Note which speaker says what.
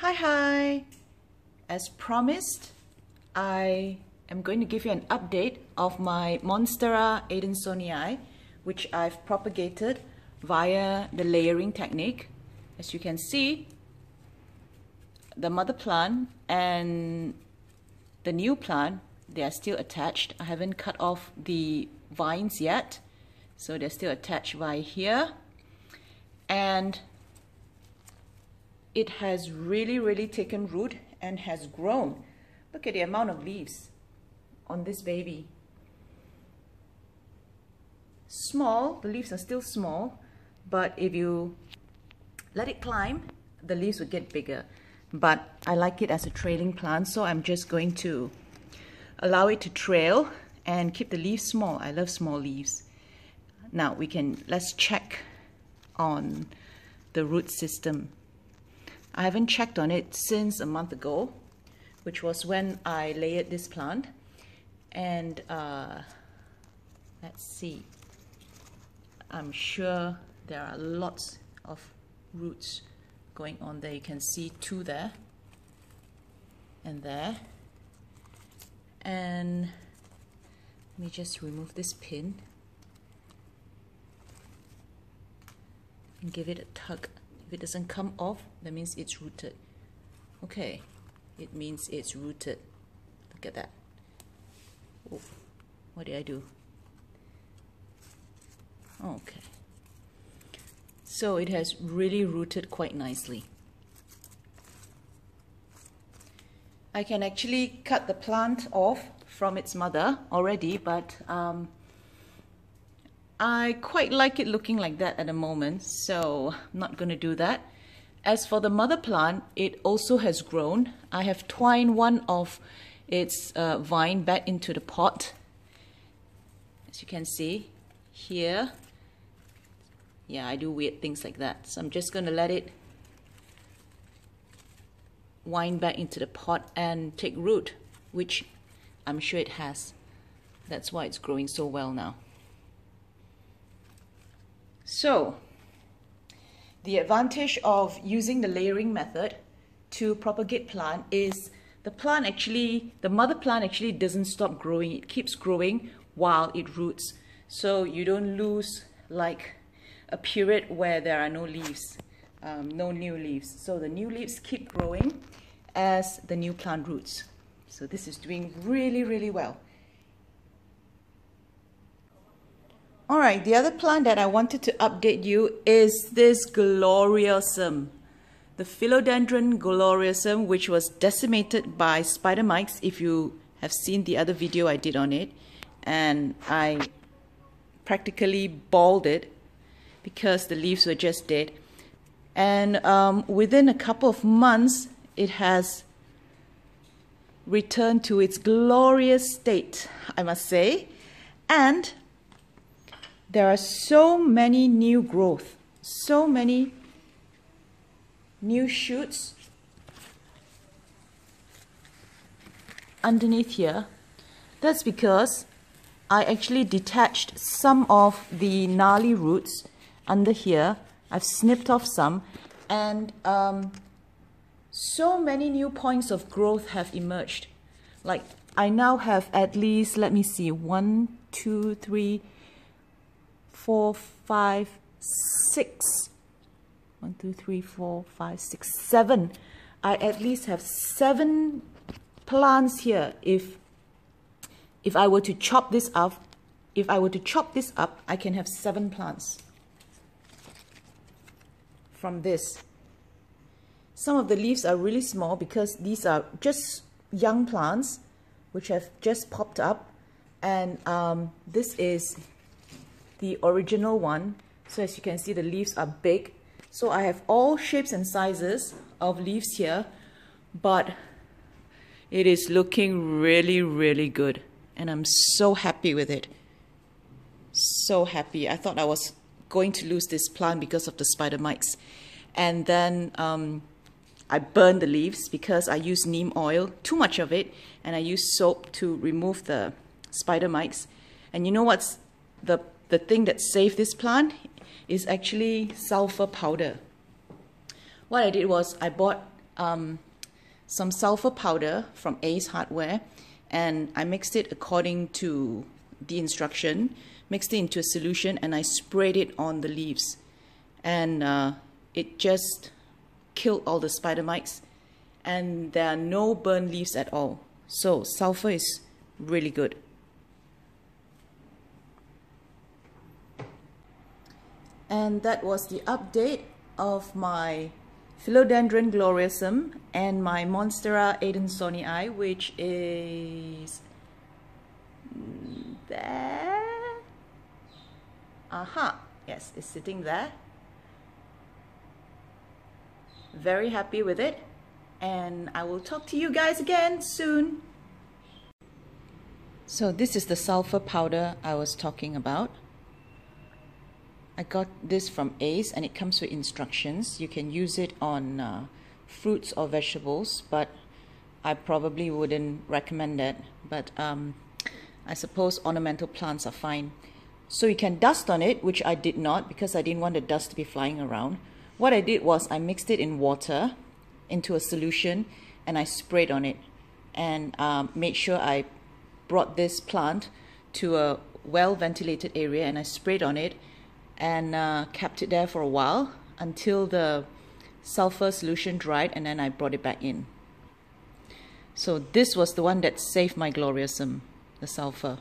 Speaker 1: Hi! As promised, I am going to give you an update of my Monstera Adansonii, which I've propagated via the layering technique. As you can see, the mother plant and the new plant, they are still attached. I haven't cut off the vines yet, so they're still attached via here. And it has really taken root and has grown. Look at the amount of leaves on this baby. Small, the leaves are still small, but if you let it climb, the leaves would get bigger. But I like it as a trailing plant, so I'm just going to allow it to trail and keep the leaves small. I love small leaves. Now let's check on the root system. I haven't checked on it since a month ago, which was when I layered this plant. And let's see, I'm sure there are lots of roots going on there. You can see two there and there. And let me just remove this pin and give it a tug. If it doesn't come off, that means it's rooted. Okay, it means it's rooted. Look at that. Oh, what did I do? Okay. So it has really rooted quite nicely. I can actually cut the plant off from its mother already, but I quite like it looking like that at the moment, so I'm not going to do that. As for the mother plant, it also has grown. I have twined one of its vine back into the pot. As you can see here. Yeah, I do weird things like that. So I'm just going to let it wind back into the pot and take root, which I'm sure it has. That's why it's growing so well now. So, the advantage of using the layering method to propagate plant is the mother plant actually doesn't stop growing. It keeps growing while it roots. So you don't lose like a period where there are no leaves, no new leaves. So the new leaves keep growing as the new plant roots. So this is doing really well. Alright, the other plant that I wanted to update you is this Gloriosum. The Philodendron Gloriosum, which was decimated by spider mites, if you have seen the other video I did on it. And I practically balled it because the leaves were just dead. And within a couple of months, it has returned to its glorious state, I must say. And there are so many new growth, so many new shoots underneath here. That's because I actually detached some of the gnarly roots under here. I've snipped off some, and so many new points of growth have emerged. Like I now have at least, let me see, 1, 2, 3, 4, 5, 6. 1, 2, 3, 4, 5, 6, 7. I at least have 7 plants here. If I were to chop this up, I can have 7 plants from this. Some of the leaves are really small because these are just young plants which have just popped up, and this is the original one. So as you can see, the leaves are big. So I have all shapes and sizes of leaves here, but it is looking really good, and I'm so happy with it. So happy. I thought I was going to lose this plant because of the spider mites, and then I burned the leaves because I used neem oil, too much of it, and I used soap to remove the spider mites. And you know what's the thing that saved this plant is actually sulfur powder. What I did was I bought some sulfur powder from Ace Hardware, and I mixed it according to the instruction, mixed it into a solution, and I sprayed it on the leaves, and it just killed all the spider mites, and there are no burn leaves at all. So sulfur is really good. And that was the update of my Philodendron Gloriosum and my Monstera Adansonii, which is there. Aha, yes, it's sitting there. Very happy with it, and I will talk to you guys again soon. So this is the sulfur powder I was talking about. I got this from Ace, and it comes with instructions. You can use it on fruits or vegetables, but I probably wouldn't recommend that. But I suppose ornamental plants are fine. So you can dust on it, which I did not because I didn't want the dust to be flying around. What I did was I mixed it in water into a solution, and I sprayed on it, and made sure I brought this plant to a well-ventilated area, and I sprayed on it and kept it there for a while until the sulfur solution dried, and then I brought it back in. So this was the one that saved my Gloriosum, the sulfur.